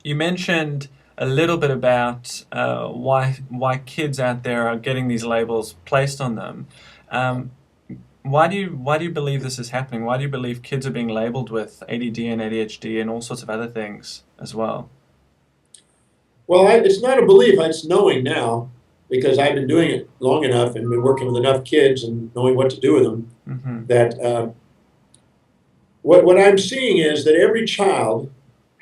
You mentioned a little bit about why kids out there are getting these labels placed on them. Um, why do you believe this is happening? Why do you believe kids are being labeled with ADD and ADHD and all sorts of other things as well? Well, it's not a belief, it's knowing now, because I've been doing it long enough and been working with enough kids and knowing what to do with them, Mm-hmm. that what I'm seeing is that every child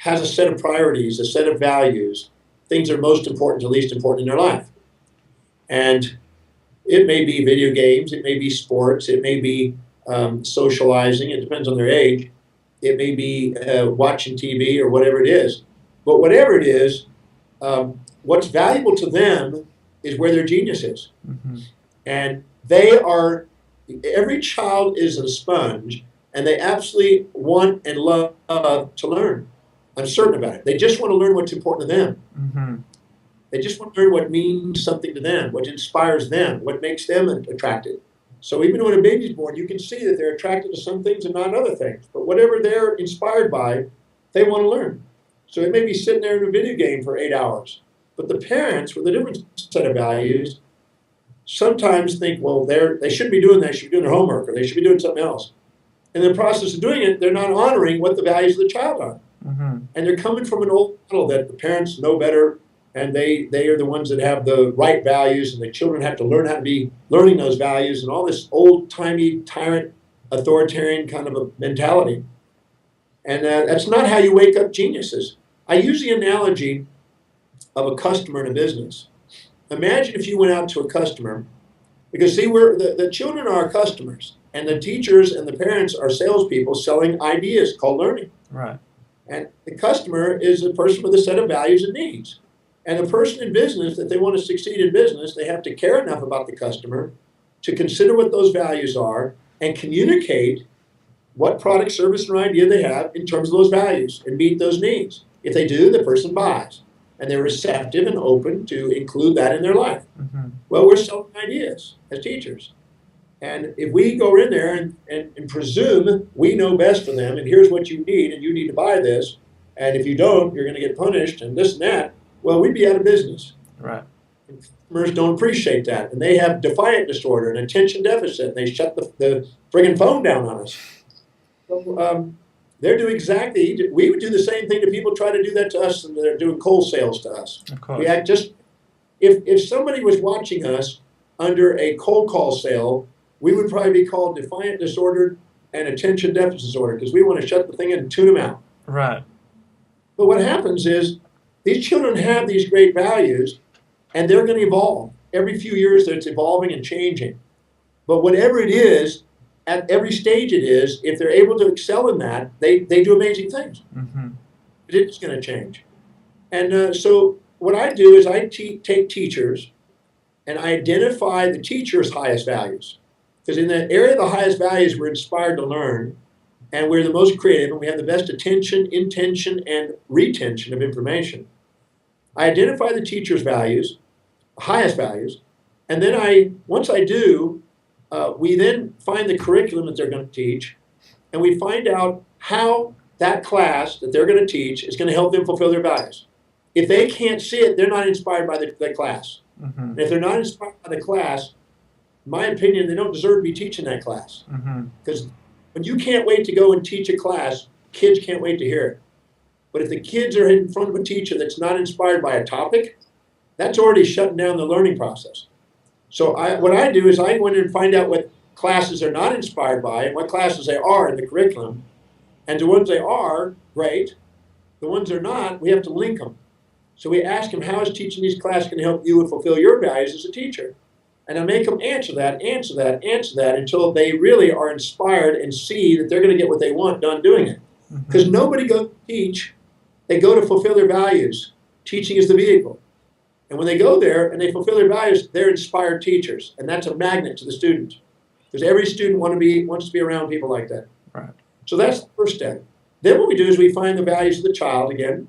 has a set of priorities, a set of values, things that are most important to least important in their life. And it may be video games, it may be sports, it may be socializing, it depends on their age. It may be watching TV or whatever it is. But whatever it is, what's valuable to them is where their genius is. Mm-hmm. And every child is a sponge, and they absolutely want and love to learn. I'm certain about it. They just want to learn what's important to them. Mm-hmm. They just want to learn what means something to them, what inspires them, what makes them attracted. So even when a baby's born, you can see that they're attracted to some things and not other things. But whatever they're inspired by, they want to learn. So they may be sitting there in a video game for 8 hours. But the parents, with a different set of values, sometimes think, well, they shouldn't be doing that. They should be doing their homework, or they should be doing something else. In the process of doing it, they're not honoring what the values of the child are. Mm-hmm. And they're coming from an old model that the parents know better, and they are the ones that have the right values, and the children have to learn how to be learning those values, and all this old-timey, tyrant, authoritarian kind of a mentality. And that's not how you wake up geniuses. I use the analogy of a customer in a business. Imagine if you went out to a customer, because see, the children are our customers, and the teachers and the parents are salespeople selling ideas called learning. Right. And the customer is a person with a set of values and needs. And the person in business, if they want to succeed in business, they have to care enough about the customer to consider what those values are and communicate what product, service, or idea they have in terms of those values and meet those needs. If they do, the person buys. And they're receptive and open to include that in their life. Mm-hmm. Well, we're selling ideas as teachers. And if we go in there and presume we know best for them, and here's what you need, and you need to buy this, and if you don't, you're going to get punished, and this and that, well, we'd be out of business. Right. And customers don't appreciate that. And they have defiant disorder and attention deficit, and they shut the friggin' phone down on us. So, they're doing exactly, we would do the same thing to people try to do that to us, and they're doing cold sales to us. Of course. We act just, if somebody was watching us under a cold call sale, we would probably be called defiant disordered and attention deficit disorder, because we want to shut the thing in and tune them out. Right. But what happens is these children have these great values, and they're going to evolve. Every few years, it's evolving and changing. But whatever it is, at every stage it is, if they're able to excel in that, they do amazing things. Mm-hmm. It's going to change. And so what I do is I take teachers, and I identify the teacher's highest values. Because in the area of the highest values, we're inspired to learn, and we're the most creative, and we have the best attention, intention, and retention of information. I identify the teacher's values, highest values, and then once I do, we then find the curriculum that they're going to teach, and we find out how that class that they're going to teach is going to help them fulfill their values. If they can't see it, they're not inspired by the class. Mm-hmm. And if they're not inspired by the class, in my opinion, they don't deserve to be teaching that class. Because when you can't wait to go and teach a class, kids can't wait to hear it. But if the kids are in front of a teacher that's not inspired by a topic, that's already shutting down the learning process. So what I do is I go in and find out what classes they're not inspired by and what classes they are in the curriculum. And the ones they are, great. The ones they're not, we have to link them. So we ask them, how is teaching these classes going to help you and fulfill your values as a teacher? And I make them answer that until they really are inspired and see that they're going to get what they want done doing it. Because Mm-hmm. nobody goes to teach, they go to fulfill their values. Teaching is the vehicle. And when they go there and they fulfill their values, they're inspired teachers. And that's a magnet to the student. Because every student wants to be around people like that. Right. So that's the first step. Then what we do is we find the values of the child again.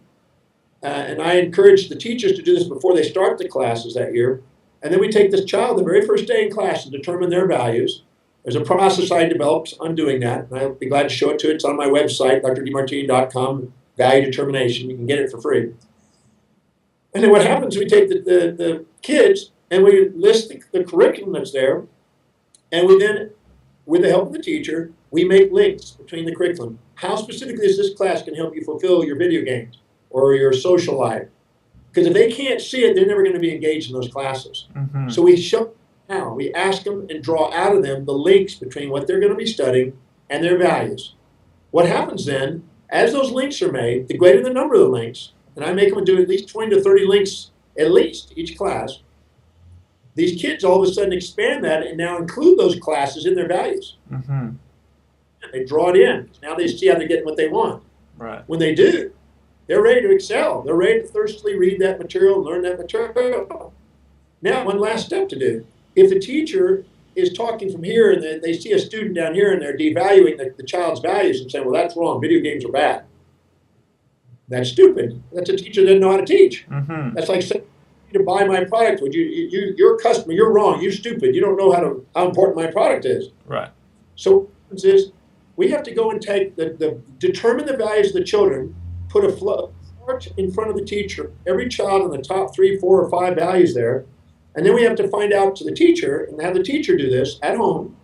And I encourage the teachers to do this before they start the classes that year. And then we take this child the very first day in class and determine their values. There's a process I developed on doing that, and I'll be glad to show it to you. It's on my website, drdemartini.com, value determination. You can get it for free. And then what happens, we take the kids and we list the curriculum that's there, and we then, with the help of the teacher, we make links between the curriculum. How specifically is this class can help you fulfill your video games or your social life? Because if they can't see it, they're never going to be engaged in those classes. Mm-hmm. So we show how. We ask them and draw out of them the links between what they're going to be studying and their values. What happens then, as those links are made, the greater the number of the links, and I make them do at least 20 to 30 links at least each class, these kids all of a sudden expand that and now include those classes in their values. Mm-hmm. They draw it in. Now they see how they're getting what they want. Right. When they do, they're ready to excel. They're ready to thirstily read that material and learn that material. Now, one last step to do. If the teacher is talking from here and they see a student down here and they're devaluing the child's values and saying, well, that's wrong, video games are bad. That's stupid. That's a teacher that doesn't know how to teach. Mm-hmm. That's like saying, to buy my product. You're a customer, you're wrong, you're stupid. You don't know how important my product is. Right. So what happens is we have to go and take determine the values of the children, put a chart in front of the teacher, every child in the top 3, 4, or 5 values there, and then we have to find out to the teacher and have the teacher do this at home.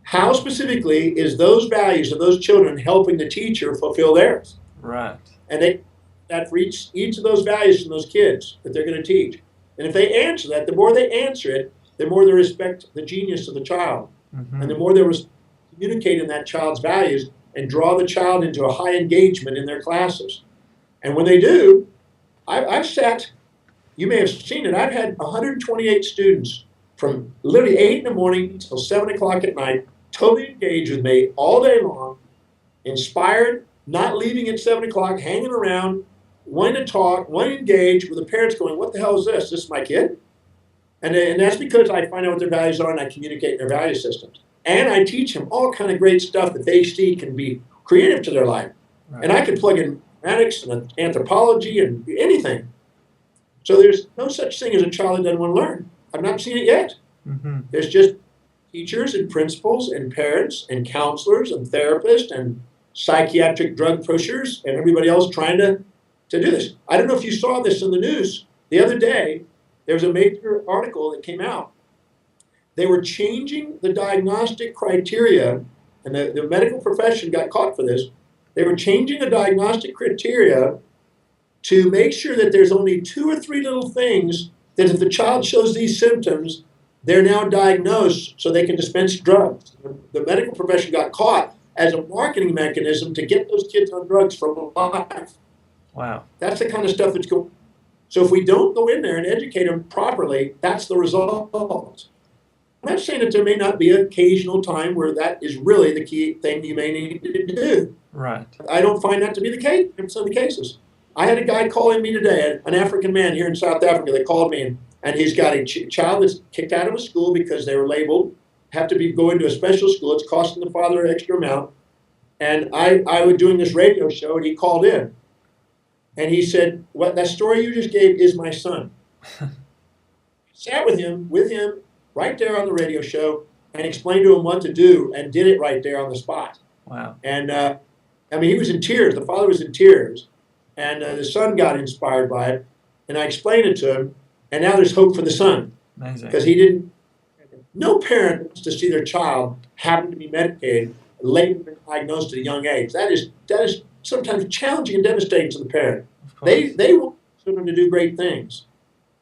How specifically is those values of those children helping the teacher fulfill theirs? Right. And that for each of those values from those kids that they're going to teach. And if they answer that, the more they answer it, the more they respect the genius of the child. Mm-hmm. And the more they communicate in that child's values and draw the child into a high engagement in their classes. And when they do, I've sat, you may have seen it, I've had 128 students from literally 8 in the morning until 7 o'clock at night, totally engaged with me all day long, inspired, not leaving at 7 o'clock, hanging around, wanting to talk, wanting to engage, with the parents going, what the hell is this? This is my kid? And that's because I find out what their values are and I communicate their value systems. And I teach them all kind of great stuff that they see can be creative to their life. Right. And I can plug in mathematics and anthropology and anything. So there's no such thing as a child that doesn't want to learn. I've not seen it yet. Mm-hmm. There's just teachers and principals and parents and counselors and therapists and psychiatric drug pushers and everybody else trying to do this. I don't know if you saw this in the news. The other day, there was a major article that came out. They were changing the diagnostic criteria, and the medical profession got caught for this. They were changing the diagnostic criteria to make sure that there's only 2 or 3 little things that if the child shows these symptoms, they're now diagnosed so they can dispense drugs. The medical profession got caught as a marketing mechanism to get those kids on drugs for life. Wow. That's the kind of stuff that's going on. So if we don't go in there and educate them properly, that's the result. I'm not saying that there may not be an occasional time where that is really the key thing you may need to do. Right. I don't find that to be the case in some of the cases. I had a guy calling me today, an African man here in South Africa that called me, and he's got a child that's kicked out of a school because they were labeled, have to be going to a special school. It's costing the father an extra amount. And I was doing this radio show, and he called in. And he said, "What that story you just gave is my son." Sat with him right there on the radio show and explained to him what to do and did it right there on the spot. Wow. And he was in tears. The father was in tears. And the son got inspired by it. And I explained it to him. And now there's hope for the son. Amazing. Because no parent wants to see their child having to be medicated, labeled and diagnosed at a young age. That is sometimes challenging and devastating to the parent. They want children to do great things.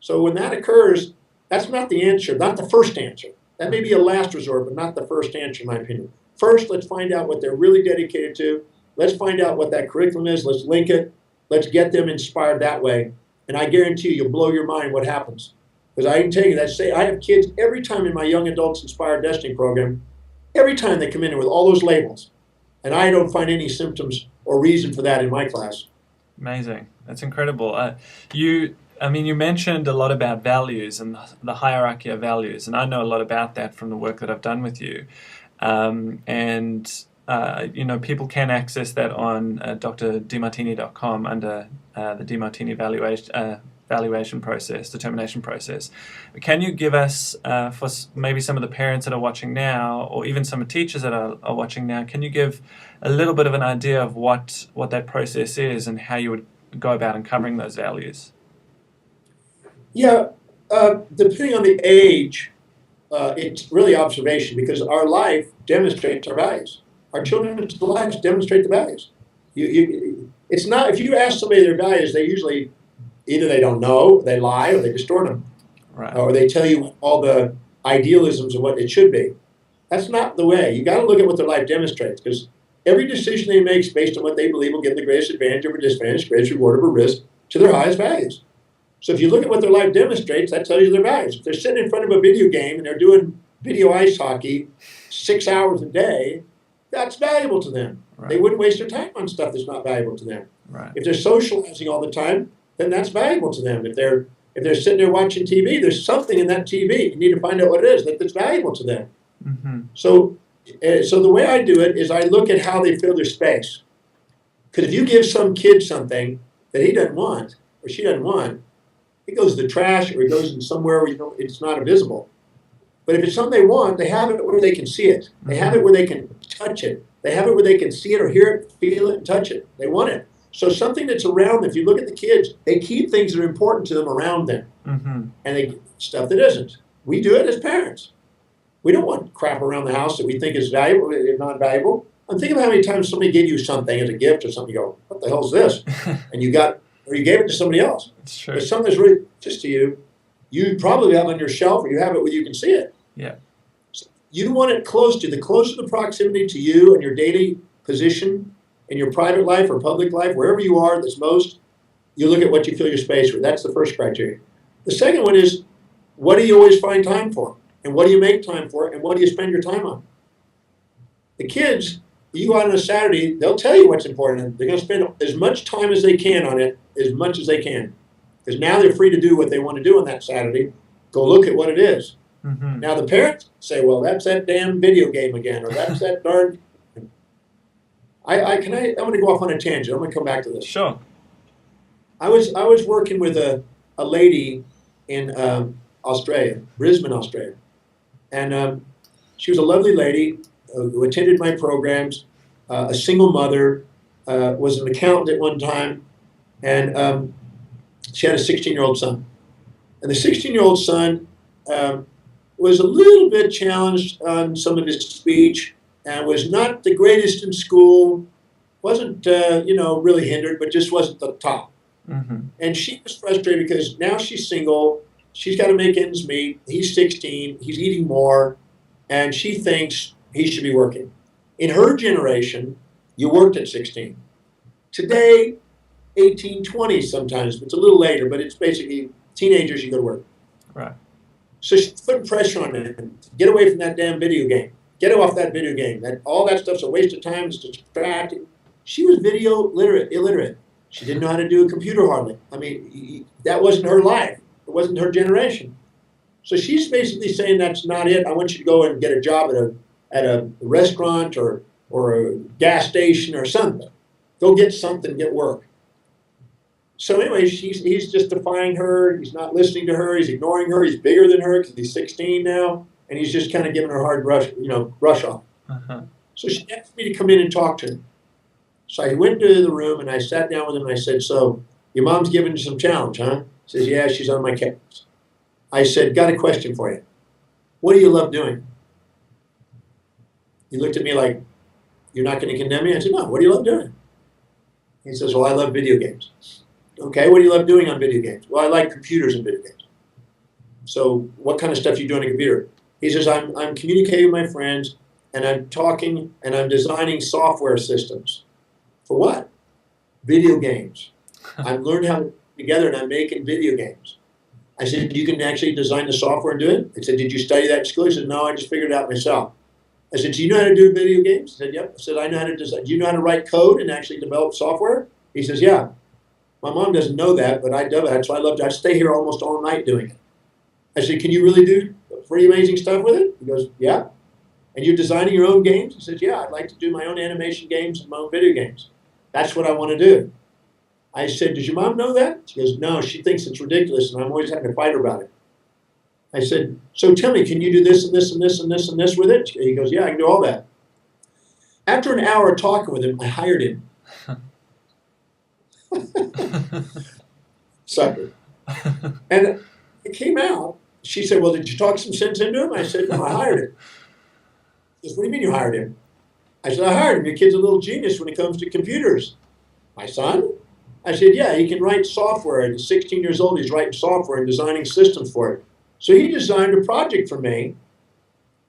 So when that occurs, that's not the answer, not the first answer. That may be a last resort, but not the first answer, in my opinion. First, let's find out what they're really dedicated to. Let's find out what that curriculum is. Let's link it. Let's get them inspired that way. And I guarantee you'll blow your mind what happens. Because I can tell you that, I have kids every time in my Young Adults Inspired Destiny program, every time they come in with all those labels. And I don't find any symptoms or reason for that in my class. Amazing. That's incredible. You mentioned a lot about values and the hierarchy of values, and I know a lot about that from the work that I've done with you. People can access that on drdemartini.com under the Demartini valuation process, determination process. Can you give us, for maybe some of the parents that are watching now, or even some teachers that are watching now, can you give a little bit of an idea of what that process is and how you would go about uncovering those values? Yeah, depending on the age, it's really observation because our life demonstrates our values. Our children's lives demonstrate the values. It's not, if you ask somebody their values, they usually, either they don't know, they lie, or they distort them. Right. Or they tell you all the idealisms of what it should be. That's not the way. You got to look at what their life demonstrates because every decision they make is based on what they believe will give them the greatest advantage over disadvantage, greatest reward over risk to their highest values. So if you look at what their life demonstrates, that tells you their values. If they're sitting in front of a video game and they're doing video ice hockey 6 hours a day, that's valuable to them. Right. They wouldn't waste their time on stuff that's not valuable to them. Right. If they're socializing all the time, then that's valuable to them. If they're sitting there watching TV, there's something in that TV. You need to find out what it is that's valuable to them. Mm-hmm. So the way I do it is I look at how they fill their space. Because if you give some kid something that he doesn't want or she doesn't want, it goes to the trash or it goes in somewhere where it's not visible. But if it's something they want, they have it where they can see it. They have it where they can touch it. They have it where they can see it or hear it, feel it, and touch it. They want it. So something that's around them, if you look at the kids, they keep things that are important to them around them. Mm-hmm. And they stuff that isn't. We do it as parents. We don't want crap around the house that we think is valuable, not valuable. And think of how many times somebody gave you something as a gift or something, you go, what the hell is this? And you gave it to somebody else. It's true. But something that's really just to you, you probably have it on your shelf or you have it where you can see it. Yeah. So you want it close to you. The closer the proximity to you and your daily position in your private life or public life, wherever you are that's most, you look at what you fill your space with. That's the first criteria. The second one is, what do you always find time for? And what do you make time for? And what do you spend your time on? The kids, you go out on a Saturday, they'll tell you what's important. They're going to spend as much time as they can on it, as much as they can. Because now they're free to do what they want to do on that Saturday. Go look at what it is. Mm-hmm. Now the parents say, well, that's that damn video game again, or that's that darn... I'm going to go off on a tangent. I'm going to come back to this. Sure. I was working with a lady in Australia, Brisbane, Australia. And she was a lovely lady who attended my programs, a single mother, was an accountant at one time, and she had a 16-year-old son. And the 16-year-old son was a little bit challenged on some of his speech and was not the greatest in school, wasn't, really hindered, but just wasn't the top. Mm-hmm. And she was frustrated because now she's single, she's got to make ends meet, he's 16, he's eating more, and she thinks he should be working. In her generation, you worked at 16. Today, 18, 20 sometimes, it's a little later, but it's basically teenagers, you go to work. Right. So she's putting pressure on them. Get away from that damn video game. Get off that video game. All that stuff's a waste of time, it's distracting. She was illiterate. She didn't know how to do a computer hardly. I mean, that wasn't her life. It wasn't her generation. So she's basically saying that's not it. I want you to go and get a job at a restaurant or a gas station or something. Go get something, get work. So anyway, he's just defying her. He's not listening to her. He's ignoring her. He's bigger than her because he's 16 now, and he's just kind of giving her a hard brush off. Uh-huh. So she asked me to come in and talk to him. So I went to the room and I sat down with him and I said, so your mom's giving you some challenge, huh? He says, yeah, she's on my case. I said, got a question for you. What do you love doing? He looked at me like, you're not going to condemn me? I said, no, what do you love doing? He says, well, I love video games. Okay, what do you love doing on video games? Well, I like computers and video games. So what kind of stuff do you do on a computer? He says, I'm communicating with my friends, and I'm talking, and I'm designing software systems. For what? Video games. I've learned how to put together, and I'm making video games. I said, you can actually design the software and do it? I said, did you study that in school? He said, no, I just figured it out myself. I said, do you know how to do video games? He said, yep. I said, I know how to design. Do you know how to write code and actually develop software? He says, yeah. My mom doesn't know that, but I do it. So I stay here almost all night doing it. I said, can you really do pretty amazing stuff with it? He goes, yeah. And you're designing your own games? He says, yeah, I'd like to do my own animation games and my own video games. That's what I want to do. I said, does your mom know that? She goes, no, she thinks it's ridiculous, and I'm always having to fight her about it. I said, so tell me, can you do this and this and this and this and this with it? He goes, yeah, I can do all that. After an hour of talking with him, I hired him. Sucker. And it came out. She said, well, did you talk some sense into him? I said, no, I hired him. She says, what do you mean you hired him? I said, I hired him. Your kid's a little genius when it comes to computers. My son? I said, yeah, he can write software. He's 16 years old. He's writing software and designing systems for it. So he designed a project for me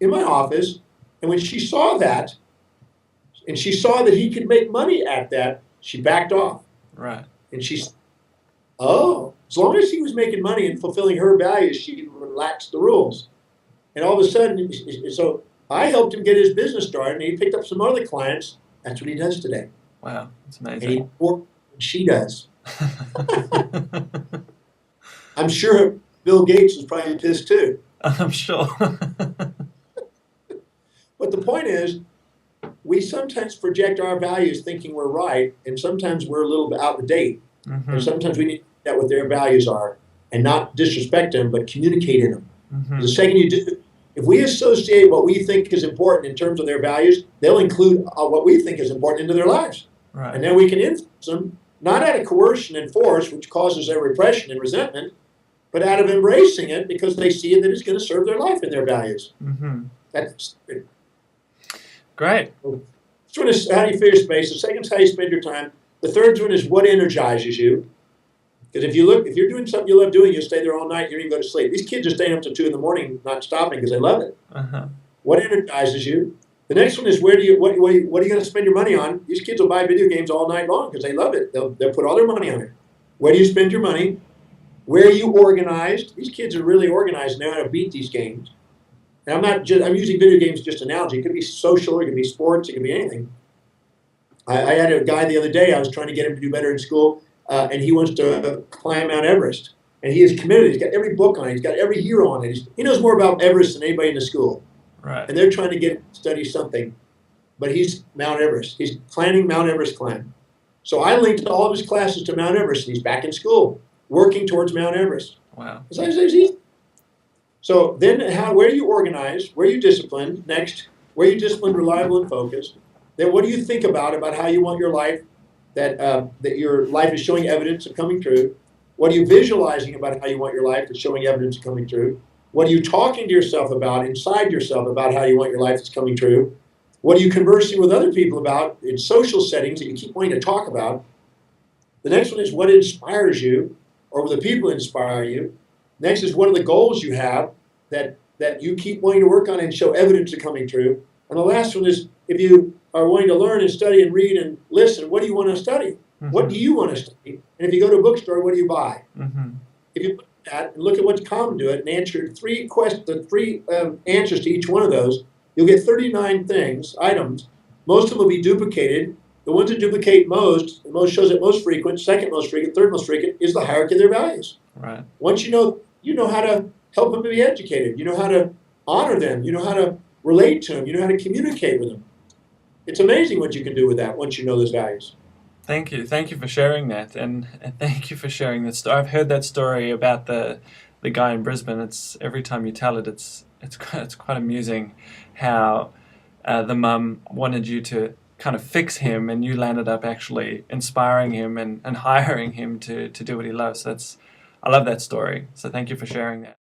in my office. And when she saw that, and she saw that he could make money at that, she backed off. Right. And she said, oh, as long as he was making money and fulfilling her values, she relaxed the rules. And all of a sudden, so I helped him get his business started, and he picked up some other clients. That's what he does today. Wow, that's amazing. And he more than she does. I'm sure Bill Gates was probably pissed too. I'm sure. But the point is, we sometimes project our values thinking we're right, and sometimes we're a little bit out of date. Mm-hmm. And sometimes we need to find out what their values are and not disrespect them, but communicate in them. Mm-hmm. The second you do, if we associate what we think is important in terms of their values, they'll include what we think is important into their lives. Right. And then we can influence them, not out of coercion and force, which causes their repression and resentment, but out of embracing it because they see that it's going to serve their life and their values. Mm-hmm. That's great. First one is how do you fill your space. The second is how you spend your time. The third one is what energizes you. Because if you're doing something you love doing, you'll stay there all night. You don't even go to sleep. These kids are staying up to 2 a.m, not stopping because they love it. Uh-huh. What energizes you? The next one is what are you going to spend your money on? These kids will buy video games all night long because they love it. They'll put all their money on it. Where do you spend your money? Where are you organized? These kids are really organized and know how to beat these games. And I'm using video games just analogy. It could be social, it could be sports, it could be anything. I had a guy the other day, I was trying to get him to do better in school, and he wants to climb Mount Everest. And he is committed. He's got every book on it. He's got every hero on it. He knows more about Everest than anybody in the school. Right. And they're trying to get him to study something. But he's Mount Everest. He's planning Mount Everest climb. So I linked all of his classes to Mount Everest, and he's back in school, working towards Mount Everest. Wow. So then where are you organized? Where are you disciplined? Next, where are you disciplined, reliable, and focused? Then what do you think about how you want your life, that your life is showing evidence of coming true? What are you visualizing about how you want your life that's showing evidence of coming true? What are you talking to yourself about, inside yourself, about how you want your life that's coming true? What are you conversing with other people about in social settings that you keep wanting to talk about? The next one is what inspires you, or the people inspire you. Next is what are the goals you have that you keep wanting to work on and show evidence of coming true. And the last one is if you are wanting to learn and study and read and listen, what do you want to study? Mm-hmm. What do you want to study? And if you go to a bookstore, what do you buy? Mm-hmm. If you look at that and look at what's common to it and answer three answers to each one of those, you'll get 39 items. Most of them will be duplicated. The ones that duplicate most shows it most frequent, second most frequent, third most frequent, is the hierarchy of their values. Right. Once you know how to help them to be educated. You know how to honor them. You know how to relate to them. You know how to communicate with them. It's amazing what you can do with that once you know those values. Thank you. Thank you for sharing that, and thank you for sharing that story. I've heard that story about the guy in Brisbane. It's every time you tell it, it's quite amusing how the mum wanted you to kind of fix him, and you landed up actually inspiring him and hiring him to do what he loves. I love that story. So thank you for sharing that.